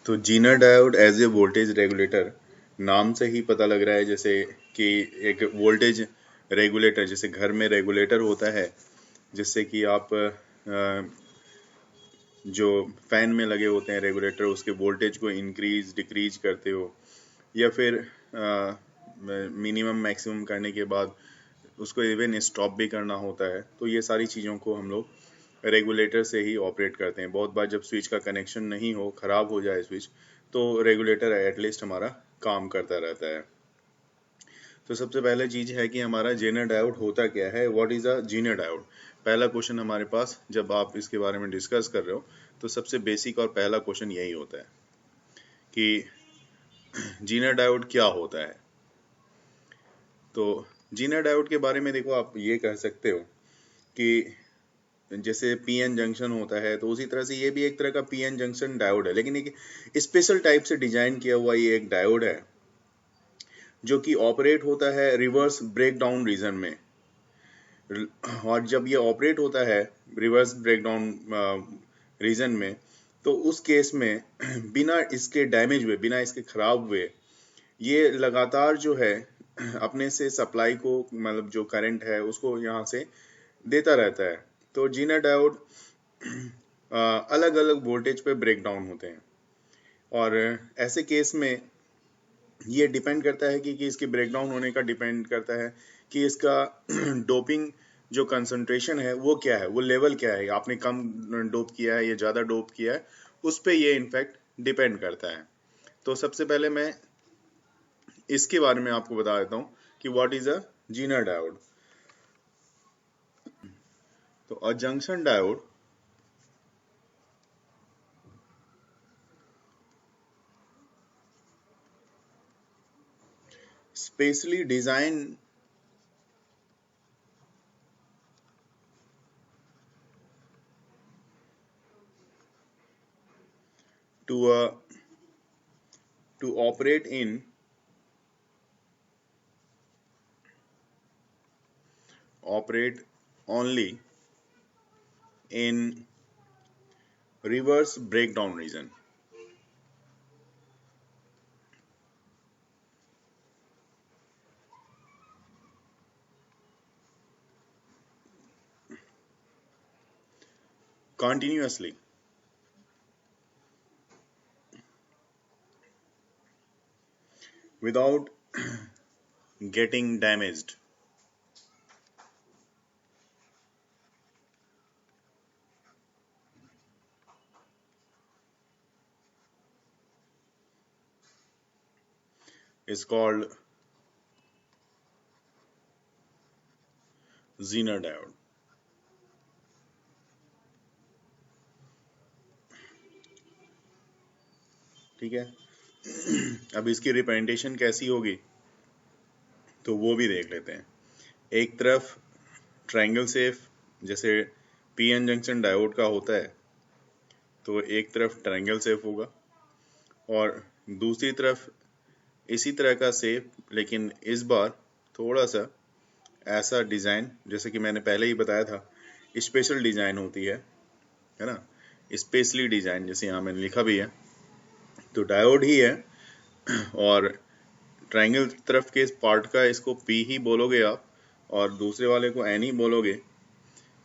तो Zener diode as a voltage regulator, नाम से ही पता लग रहा है जैसे कि एक वोल्टेज रेगुलेटर, जैसे घर में रेगुलेटर होता है जिससे कि आप जो फैन में लगे होते हैं रेगुलेटर, उसके वोल्टेज को इंक्रीज डिक्रीज करते हो, या फिर मिनिमम मैक्सिमम करने के बाद उसको इवन स्टॉप भी करना होता है। तो ये सारी चीज़ों को हम लोग रेगुलेटर से ही ऑपरेट करते हैं। बहुत बार जब स्विच का कनेक्शन नहीं हो, ख़राब हो जाए स्विच, तो रेगुलेटर एटलीस्ट हमारा काम करता रहता है। तो सबसे पहले चीज़ है कि हमारा जेनर डायोड होता क्या है, what is a zener diode. पहला क्वेश्चन हमारे पास जब आप इसके बारे में डिस्कस कर रहे हो तो सबसे बेसिक और पहला क्वेश्चन यही होता है कि जीनर डायोड क्या होता है। तो जीनर डायोड के बारे में देखो, आप ये कह सकते हो कि जैसे पीएन जंक्शन होता है तो उसी तरह से ये भी एक तरह का पीएन जंक्शन डायोड है, लेकिन एक स्पेशल टाइप से डिजाइन किया हुआ ये एक डायोड है जो कि ऑपरेट होता है रिवर्स ब्रेकडाउन रीजन में। और जब ये ऑपरेट होता है रिवर्स ब्रेकडाउन रीजन में, तो उस केस में बिना इसके डैमेज हुए, बिना इसके खराब हुए, ये लगातार जो है अपने से सप्लाई को, मतलब जो करंट है उसको यहाँ से देता रहता है। तो जीनर डायोड अलग अलग वोल्टेज पे ब्रेक डाउन होते हैं, और ऐसे केस में ये डिपेंड करता है कि इसके ब्रेकडाउन होने का डिपेंड करता है कि इसका डोपिंग जो कंसंट्रेशन है वो क्या है, वो लेवल क्या है, आपने कम डोप किया है या ज़्यादा डोप किया है, उस पे ये इनफैक्ट डिपेंड करता है। तो सबसे पहले मैं इसके बारे में आपको बता देता हूँ कि what is a zener diode. तो a junction diode specially design to to operate only in reverse breakdown region. Continuously without getting damaged. Is called Zener diode. ठीक है, अब इसकी रिप्रेजेंटेशन कैसी होगी तो वो भी देख लेते हैं। एक तरफ ट्रायंगल शेप जैसे पीएन जंक्शन डायोड का होता है, तो एक तरफ ट्रायंगल शेप होगा, और दूसरी तरफ इसी तरह का शेप, लेकिन इस बार थोड़ा सा ऐसा डिज़ाइन, जैसे कि मैंने पहले ही बताया था स्पेशल डिज़ाइन होती है ना, स्पेशली डिज़ाइन, जैसे यहाँ मैंने लिखा भी है। तो डायोड ही है, और ट्रायंगल तरफ के इस पार्ट का इसको पी ही बोलोगे आप, और दूसरे वाले को एन ही बोलोगे।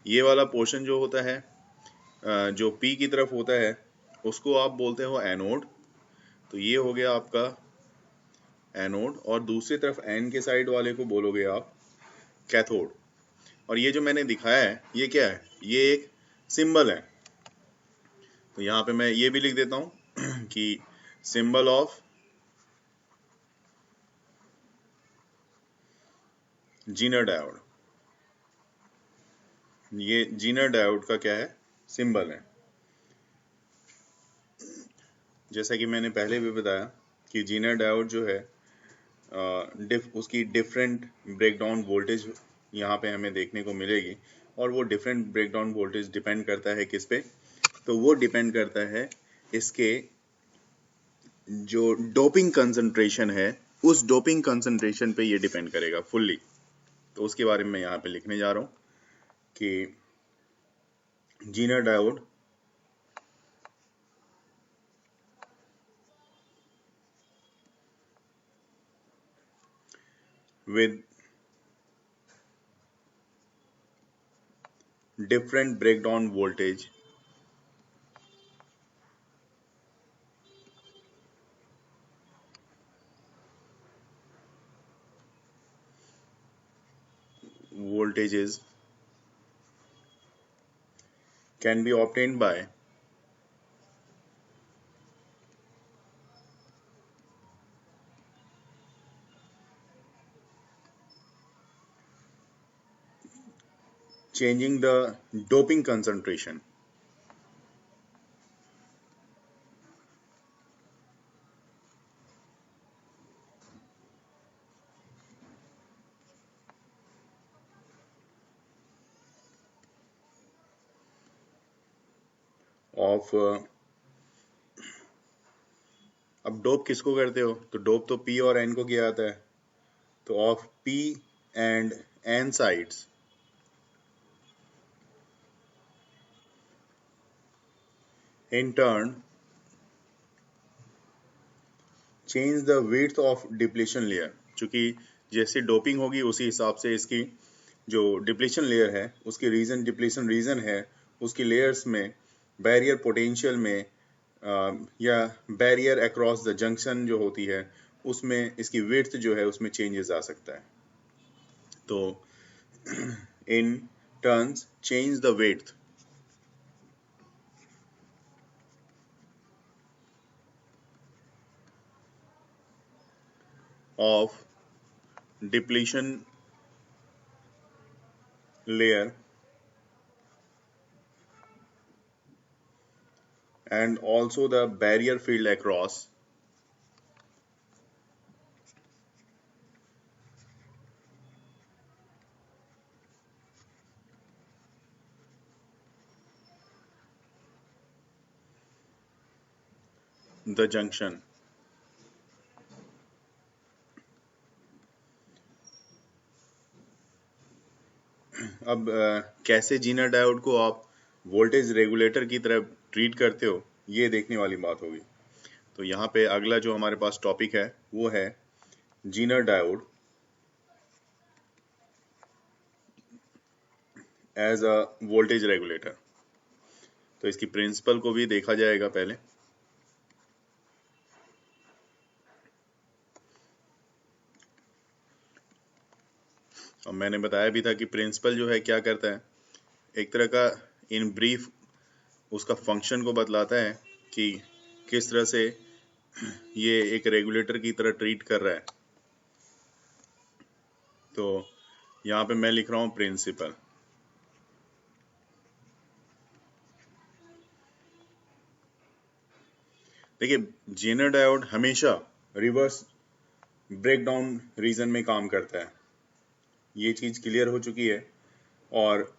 ये वाला पोर्शन जो होता है जो पी की तरफ होता है उसको आप बोलते हो एनोड। तो ये हो गया आपका एनोड, और दूसरी तरफ एन के साइड वाले को बोलोगे आप कैथोड। और ये जो मैंने दिखाया है ये क्या है, ये एक सिंबल है। तो यहाँ पे मैं ये भी लिख देता हूँ कि सिंबल ऑफ जीनर डायोड। ये जीनर डायोड का क्या है, सिंबल है। जैसा कि मैंने पहले भी बताया कि जीनर डायोड जो है उसकी डिफरेंट ब्रेकडाउन वोल्टेज यहाँ पे हमें देखने को मिलेगी, और वो डिफरेंट ब्रेकडाउन वोल्टेज डिपेंड करता है किस पे, तो वो डिपेंड करता है इसके जो डोपिंग कंसंट्रेशन है, उस डोपिंग कंसंट्रेशन पे ये डिपेंड करेगा फुल्ली। तो उसके बारे में मैं यहाँ पे लिखने जा रहा हूँ कि Zener diode with different breakdown voltage voltages can be obtained by changing the doping concentration of अब डोप किसको करते हो, तो डोप तो पी और एन को किया जाता है, तो of P and N sides in turn change the width of depletion layer। चूंकि जैसे डोपिंग होगी उसी हिसाब से इसकी जो डिप्लीशन लेयर है उसकी रीजन डिप्लीशन रीजन है उसकी लेयर्स में बैरियर पोटेंशियल में या बैरियर अक्रॉस द जंक्शन जो होती है उसमें इसकी विड्थ जो है उसमें चेंजेस आ सकता है। तो in turns change the width of depletion layer and also the barrier field across the junction। अब कैसे जीनर डायोड को आप वोल्टेज रेगुलेटर की तरह ट्रीट करते हो ये देखने वाली बात होगी। तो यहाँ पे अगला जो हमारे पास टॉपिक है वो है Zener diode as a voltage regulator. तो इसकी प्रिंसिपल को भी देखा जाएगा पहले। और मैंने बताया भी था कि प्रिंसिपल जो है क्या करता है, एक तरह का इन ब्रीफ उसका फंक्शन को बतलाता है कि किस तरह से ये एक रेगुलेटर की तरह ट्रीट कर रहा है। तो यहाँ पे मैं लिख रहा हूँ प्रिंसिपल। देखिए जेनर डायोड हमेशा रिवर्स ब्रेकडाउन रीजन में काम करता है, ये चीज क्लियर हो चुकी है। और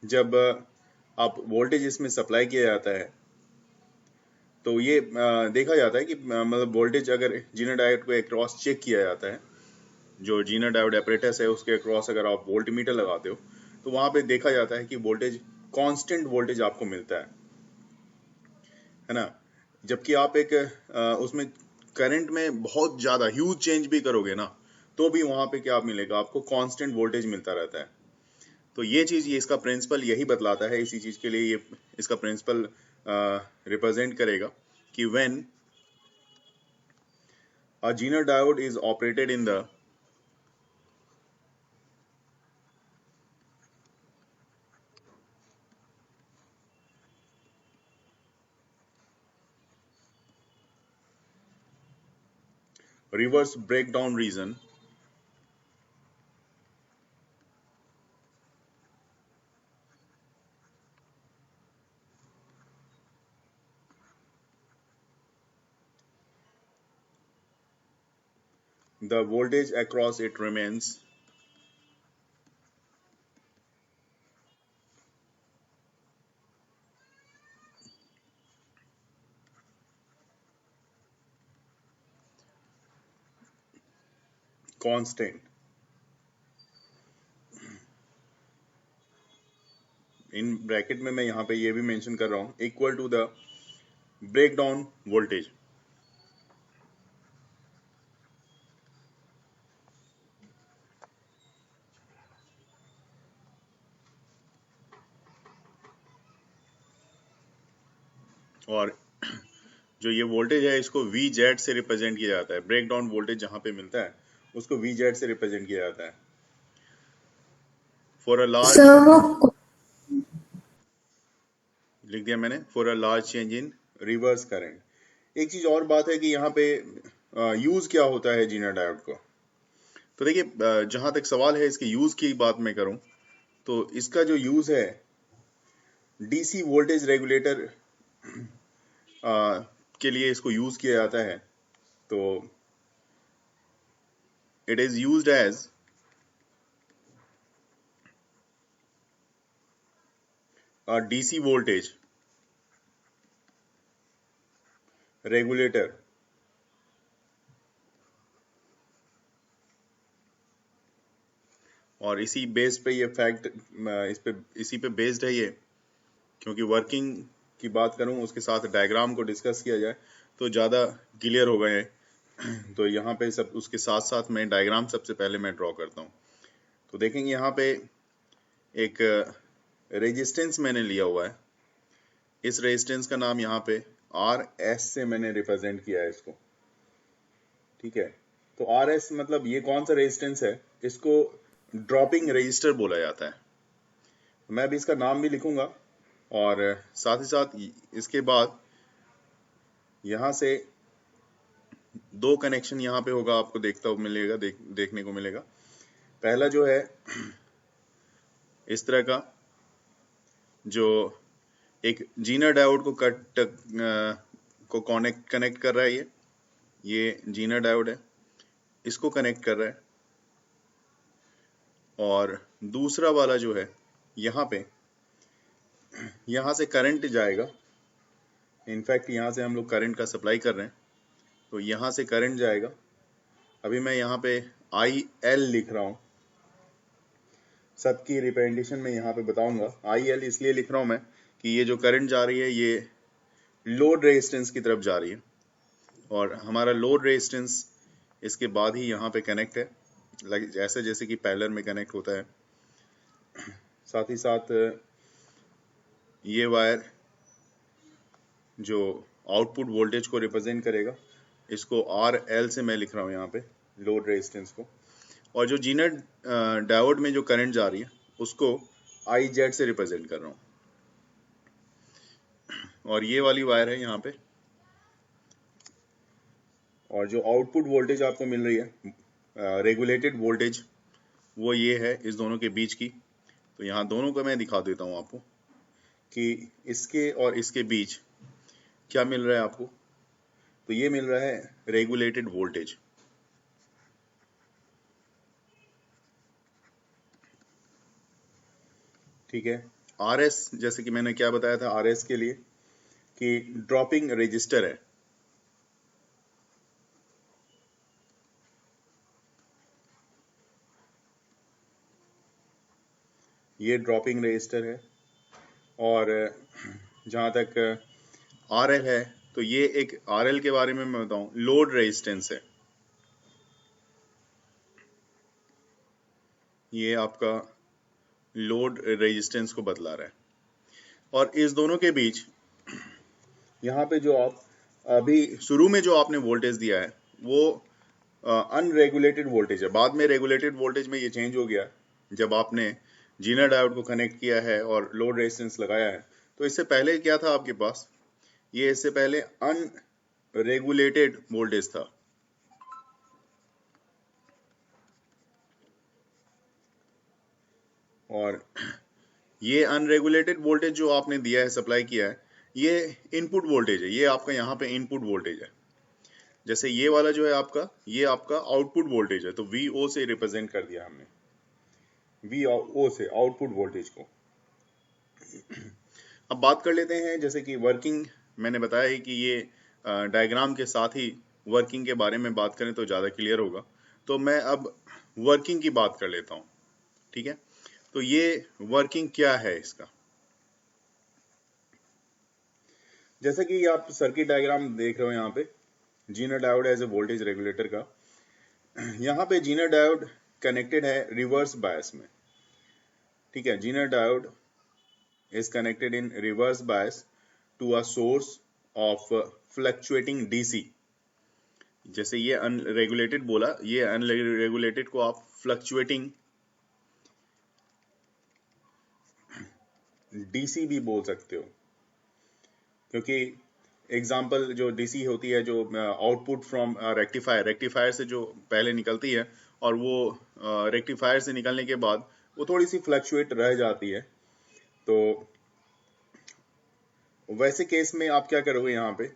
जब आप वोल्टेज इसमें सप्लाई किया जाता है तो ये देखा जाता है कि मतलब वोल्टेज अगर जीनर डायोड को अक्रॉस चेक किया जाता है, जो जीनर डायोड एपरेटस है उसके अक्रॉस अगर आप वोल्ट मीटर लगाते हो तो वहां पे देखा जाता है कि वोल्टेज कांस्टेंट वोल्टेज आपको मिलता है ना। जबकि आप एक उसमें करंट में बहुत ज्यादा ह्यूज चेंज भी करोगे ना तो भी वहां पे क्या मिलेगा, आपको कांस्टेंट वोल्टेज मिलता रहता है। तो ये चीज ये इसका प्रिंसिपल यही बतलाता है, इसी चीज के लिए ये इसका प्रिंसिपल रिप्रेजेंट करेगा कि when a zener diode is operated in the reverse breakdown region, the voltage across it remains constant। In bracket में मैं यहाँ पे ये भी मेंशन कर रहा हूँ equal to the breakdown voltage. और जो ये वोल्टेज है इसको VZ से रिप्रेजेंट किया जाता है। ब्रेक डाउन वोल्टेज जहाँ पे मिलता है उसको VZ से रिप्रेजेंट किया जाता है। फॉर अ लार्ज, सर वो लिख दिया मैंने, for a large change in reverse current. एक चीज और बात है कि यहाँ पे यूज क्या होता है जीना डायोड को। तो देखिए, जहां तक सवाल है इसके यूज की बात मैं करूं तो इसका जो यूज है DC वोल्टेज रेगुलेटर के लिए इसको यूज किया जाता है। तो it is used as a DC voltage regulator और इसी बेस पे ये फैक्ट, इसी पे बेस्ड है ये। क्योंकि वर्किंग की बात करूं उसके साथ डायग्राम को डिस्कस किया जाए तो ज़्यादा क्लियर हो गए। तो यहाँ पे सब उसके साथ साथ मैं डायग्राम सबसे पहले मैं ड्रॉ करता हूँ। तो देखेंगे यहाँ पे एक रेजिस्टेंस मैंने लिया हुआ है। इस रेजिस्टेंस का नाम यहाँ पे RS से मैंने रिप्रेजेंट किया है इसको। ठीक है, तो RS मतलब ये कौन सा रेजिस्टेंस है, इसको ड्रॉपिंग रेजिस्टर बोला जाता है। मैं भी इसका नाम भी लिखूंगा और साथ ही साथ इसके बाद यहाँ से दो कनेक्शन यहाँ पे होगा, आपको देखता हुआ मिलेगा, देखने को मिलेगा। पहला जो है इस तरह का, जो एक जीनर डायोड को कनेक्ट कर रहा है। ये जीनर डायोड है, इसको कनेक्ट कर रहा है। और दूसरा वाला जो है यहाँ पे, यहाँ से करंट जाएगा। इनफैक्ट यहाँ से हम लोग करंट का सप्लाई कर रहे हैं, तो यहाँ से करंट जाएगा। अभी मैं यहाँ पे IL लिख रहा हूँ, सबकी रिप्रेजेंटेशन में यहाँ पे बताऊंगा। IL इसलिए लिख रहा हूँ मैं कि ये जो करंट जा रही है ये लोड रेजिस्टेंस की तरफ जा रही है और हमारा लोड रेजिस्टेंस इसके बाद ही यहाँ पे कनेक्ट है, ऐसे जैसे कि पैरेलल में कनेक्ट होता है। साथ ही साथ ये वायर जो आउटपुट वोल्टेज को रिप्रेजेंट करेगा, इसको RL से मैं लिख रहा हूँ यहाँ पे, लोड रेजिस्टेंस को। और जो जीनर डायोड में जो करंट जा रही है उसको IZ से रिप्रेजेंट कर रहा हूँ। और ये वाली वायर है यहाँ पे, और जो आउटपुट वोल्टेज आपको मिल रही है रेगुलेटेड वोल्टेज, वो ये है इस दोनों के बीच की। तो यहाँ दोनों को मैं दिखा देता हूँ आपको कि इसके और इसके बीच क्या मिल रहा है आपको। तो ये मिल रहा है रेगुलेटेड वोल्टेज। ठीक है, RS जैसे कि मैंने क्या बताया था RS के लिए कि ड्रॉपिंग रजिस्टर है। ये ड्रॉपिंग रजिस्टर है। और जहाँ तक RL है तो ये एक RL के बारे में मैं बताऊं, लोड रेजिस्टेंस है। ये आपका लोड रेजिस्टेंस को बतला रहा है। और इस दोनों के बीच यहाँ पे जो आप अभी शुरू में जो आपने वोल्टेज दिया है वो अनरेगुलेटेड वोल्टेज है। बाद में रेगुलेटेड वोल्टेज में ये चेंज हो गया जब आपने जीनर डायोड को कनेक्ट किया है और लोड रेजिस्टेंस लगाया है। तो इससे पहले क्या था आपके पास, ये इससे पहले अनरेगुलेटेड वोल्टेज था। और ये अनरेगुलेटेड वोल्टेज जो आपने दिया है, सप्लाई किया है, ये इनपुट वोल्टेज है। ये आपका यहाँ पे इनपुट वोल्टेज है। जैसे ये वाला जो है आपका, ये आपका आउटपुट वोल्टेज है। तो VO से रिप्रेजेंट कर दिया हमने, VO से आउटपुट वोल्टेज को। अब बात कर लेते हैं, जैसे कि वर्किंग मैंने बताया ही कि ये डायग्राम के साथ ही वर्किंग के बारे में बात करें तो ज़्यादा क्लियर होगा। तो मैं अब वर्किंग की बात कर लेता हूँ। ठीक है, तो ये वर्किंग क्या है इसका। जैसे कि आप सर्किट डायग्राम देख रहे हो यहाँ पे, Zener diode as a voltage regulator का। यहाँ पे जीनर डायोड कनेक्टेड है रिवर्स बायस में। ठीक है, Zener diode is connected in reverse bias to a source of fluctuating DC, जैसे ये अनरेगुलेटेड बोला, ये अनरेगुलेटेड को आप फ्लक्चुएटिंग डीसी भी बोल सकते हो, क्योंकि एग्जाम्पल जो डीसी होती है, जो आउटपुट फ्रॉम रेक्टिफायर, रेक्टिफायर से जो पहले निकलती है और वो रेक्टिफायर से निकलने के बाद वो थोड़ी सी फ्लक्चुएट रह जाती है, तो वैसे केस में आप क्या करोगे, यहाँ पे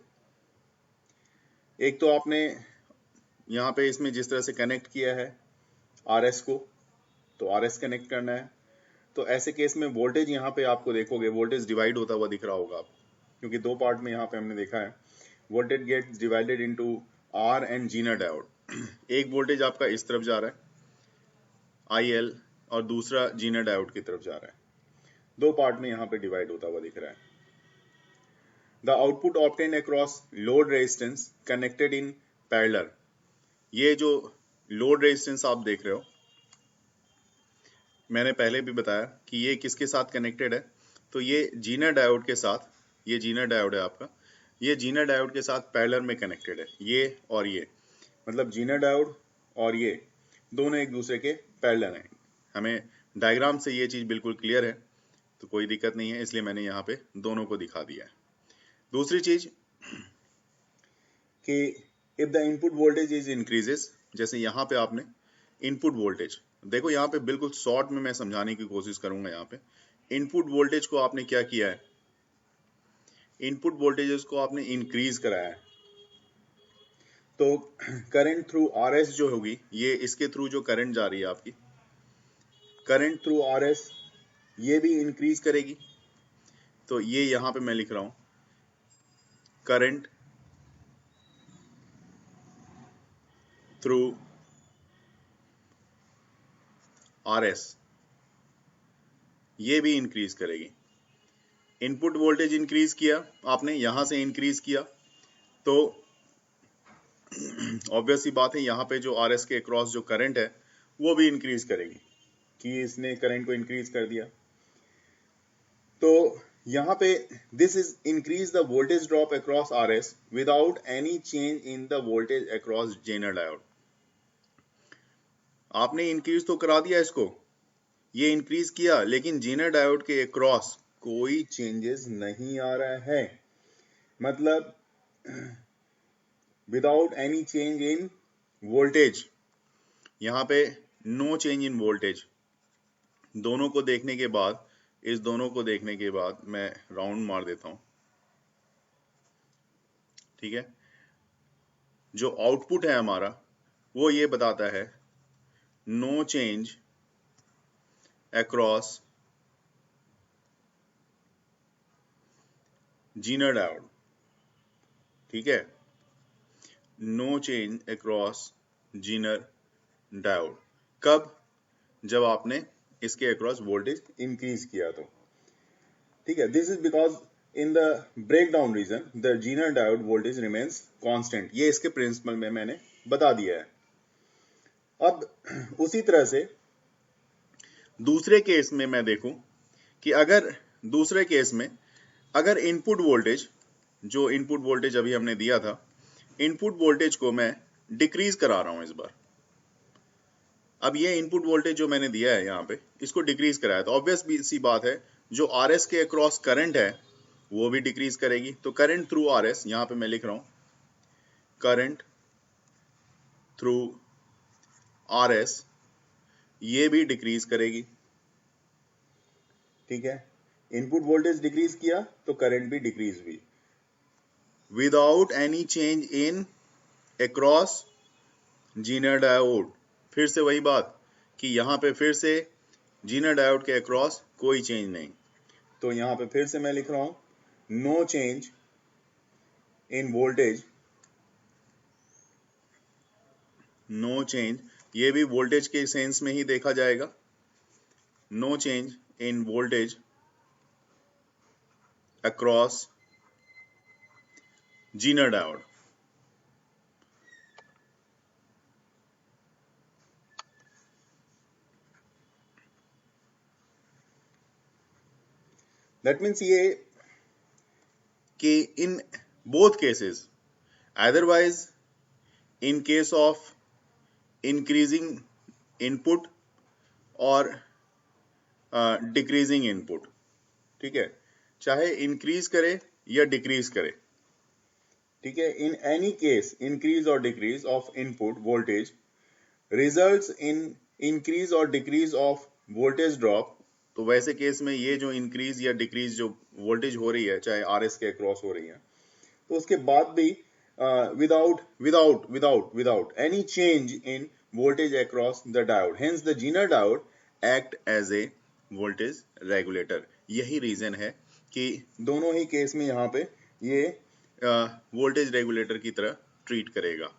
एक तो आपने यहाँ पे इसमें जिस तरह से कनेक्ट किया है आरएस को, तो आरएस कनेक्ट करना है, तो ऐसे केस में वोल्टेज यहाँ पे आपको देखोगे वोल्टेज डिवाइड होता हुआ दिख रहा होगा आपको, क्योंकि दो पार्ट में यहाँ पे हमने देखा है voltage gets divided into R and Zener diode. एक वोल्टेज आपका इस तरफ जा रहा है IL और दूसरा जीनर डायोड की तरफ जा रहा है, दो पार्ट में यहाँ पे डिवाइड होता हुआ दिख रहा है। The output obtained across load resistance connected in parallel, ये जो लोड रेजिस्टेंस आप देख रहे हो मैंने पहले भी बताया कि ये किसके साथ कनेक्टेड है, तो ये जीनर डायोड के साथ, ये जीनर डायोड है आपका, ये जीनर डायोड के साथ पैरेलल में कनेक्टेड है, ये और ये, मतलब जीनर डायोड और ये दोनों एक दूसरे के पैरेलल हैं। हमें डायग्राम से ये चीज बिल्कुल क्लियर है, तो कोई दिक्कत नहीं है, इसलिए मैंने यहाँ पे दोनों को दिखा दिया है। दूसरी चीज कि if the input voltage is increases, जैसे यहाँ पे आपने इनपुट वोल्टेज देखो, यहाँ पे बिल्कुल शॉर्ट में मैं समझाने की कोशिश करूंगा। यहाँ पे इनपुट वोल्टेज को आपने क्या किया है, इनपुट वोल्टेजेस को आपने इंक्रीज कराया है, तो करंट थ्रू आरएस जो होगी, ये इसके थ्रू जो करंट जा रही है आपकी, करंट थ्रू आरएस ये भी इंक्रीज करेगी, तो ये यहाँ पे मैं लिख रहा हूं करंट थ्रू आरएस, ये भी इंक्रीज करेगी। इनपुट वोल्टेज इंक्रीज किया आपने, यहां से इंक्रीज किया, तो ऑब्वियस सी बात है यहाँ पे जो आरएस के अक्रॉस जो करंट है वो भी इंक्रीज करेगी, कि इसने करंट को इंक्रीज कर दिया, तो यहाँ पे this is increase the voltage drop across RS without any change in the voltage across Zener diode. आपने इंक्रीज तो करा दिया इसको, ये इंक्रीज किया, लेकिन जेनर डायोड के अक्रॉस कोई चेंजेस नहीं आ रहा है, मतलब without any change in voltage, यहाँ पे नो चेंज इन वोल्टेज। दोनों को देखने के बाद, इस दोनों को देखने के बाद मैं राउंड मार देता हूं, ठीक है। जो आउटपुट है हमारा वो ये बताता है no change across Zener diode, ठीक है, no change across Zener diode. कब? जब आपने इसके अक्रॉस वोल्टेज इंक्रीज किया तो, ठीक है। This is because in the breakdown region the Zener diode voltage remains constant, ये इसके प्रिंसिपल में मैंने बता दिया है। अब उसी तरह से दूसरे केस में मैं देखूं कि अगर दूसरे केस में अगर इनपुट वोल्टेज, जो इनपुट वोल्टेज अभी हमने दिया था, इनपुट वोल्टेज को मैं डिक्रीज करा रहा हूं इस बार। अब ये इनपुट वोल्टेज जो मैंने दिया है यहाँ पे, इसको डिक्रीज कराया, तो ऑब्वियस सी बात है जो आरएस के अक्रॉस करंट है वो भी डिक्रीज करेगी, तो करंट थ्रू आरएस, यहाँ पे मैं लिख रहा हूं करंट थ्रू आरएस, ये भी डिक्रीज करेगी, ठीक है। इनपुट वोल्टेज डिक्रीज किया तो करंट भी डिक्रीज हुई विदाउट एनी चेंज इन अक्रॉस जीनर डायोड। फिर से वही बात कि यहाँ पे फिर से जीनर डायोड के अक्रॉस कोई चेंज नहीं, तो यहाँ पे फिर से मैं लिख रहा हूं no change in voltage, no change, ये भी वोल्टेज के सेंस में ही देखा जाएगा, no change in voltage across Zener diode. That means ये कि in both cases. Otherwise, in case of increasing input और डिक्रीजिंग इनपुट, ठीक है, चाहे इंक्रीज करे या डिक्रीज करे, ठीक है, इन एनी केस इंक्रीज और decrease of input voltage results in increase और डिक्रीज ऑफ वोल्टेज ड्रॉप। तो वैसे केस में ये जो इंक्रीज या डिक्रीज जो वोल्टेज हो रही है, चाहे आर एस के अक्रॉस हो रही है, तो उसके बाद भी without any change in voltage across the diode, hence the Zener diode act as a voltage regulator। यही रीजन है कि दोनों ही केस में यहाँ पे ये वोल्टेज रेगुलेटर की तरह ट्रीट करेगा।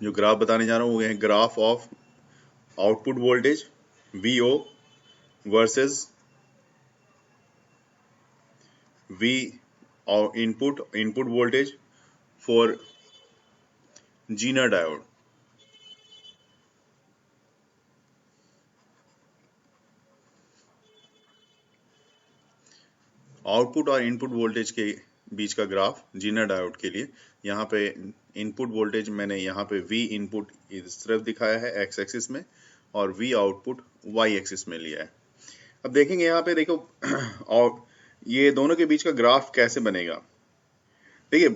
जो ग्राफ बताने जा रहा हूँ वो है graph of output voltage VO versus V और input voltage for Zener diode। Output और इनपुट वोल्टेज के बीच का ग्राफ Zener डायोड के लिए, यहाँ पे इनपुट वोल्टेज मैंने यहाँ पे V इनपुट इस तरफ दिखाया है x एक्सिस में और V आउटपुट y एक्सिस में लिया है। अब देखेंगे यहाँ पे, देखो और ये दोनों के बीच का ग्राफ कैसे बनेगा। देखिए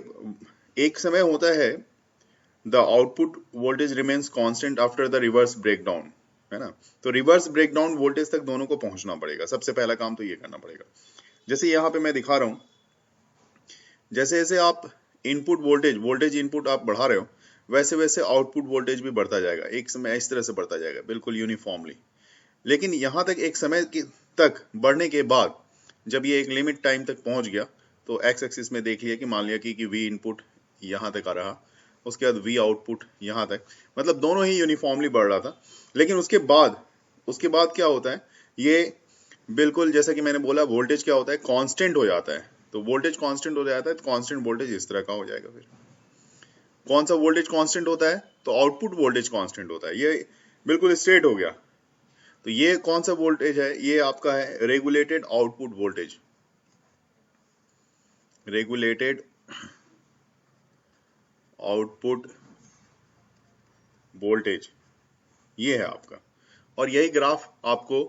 एक समय होता है the output voltage remains constant after the reverse breakdown, है ना। तो रिवर्स ब्रेकडाउन वोल्टेज तक दोनों को पहुंचना पड़ेगा, सबसे पहला काम तो ये करना पड़ेगा। जैसे यहाँ पे मैं दिखा रहा हूं, जैसे जैसे आप इनपुट वोल्टेज इनपुट आप बढ़ा रहे हो, वैसे वैसे आउटपुट वोल्टेज भी बढ़ता जाएगा, एक समय इस तरह से बढ़ता जाएगा बिल्कुल यूनिफॉर्मली। लेकिन यहाँ तक एक समय तक बढ़ने के बाद जब ये एक लिमिट टाइम तक पहुंच गया, तो एक्स एक्सिस में देख लिया कि मान लिया कि वी इनपुट यहाँ तक आ रहा, उसके बाद वी आउटपुट यहाँ तक, मतलब दोनों ही यूनिफॉर्मली बढ़ रहा था। लेकिन उसके बाद क्या होता है, ये बिल्कुल जैसा कि मैंने बोला वोल्टेज क्या होता है, कांस्टेंट हो जाता है। तो वोल्टेज कांस्टेंट हो जाता है तो कांस्टेंट वोल्टेज इस तरह का हो जाएगा। फिर कौन सा वोल्टेज कांस्टेंट होता है, तो आउटपुट वोल्टेज कांस्टेंट होता है। ये बिल्कुल स्ट्रेट हो गया। तो ये कौन सा वोल्टेज है, ये आपका है regulated output voltage, regulated output voltage, ये है आपका। और यही ग्राफ आपको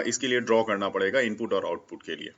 इसके लिए ड्रॉ करना पड़ेगा इनपुट और आउटपुट के लिए।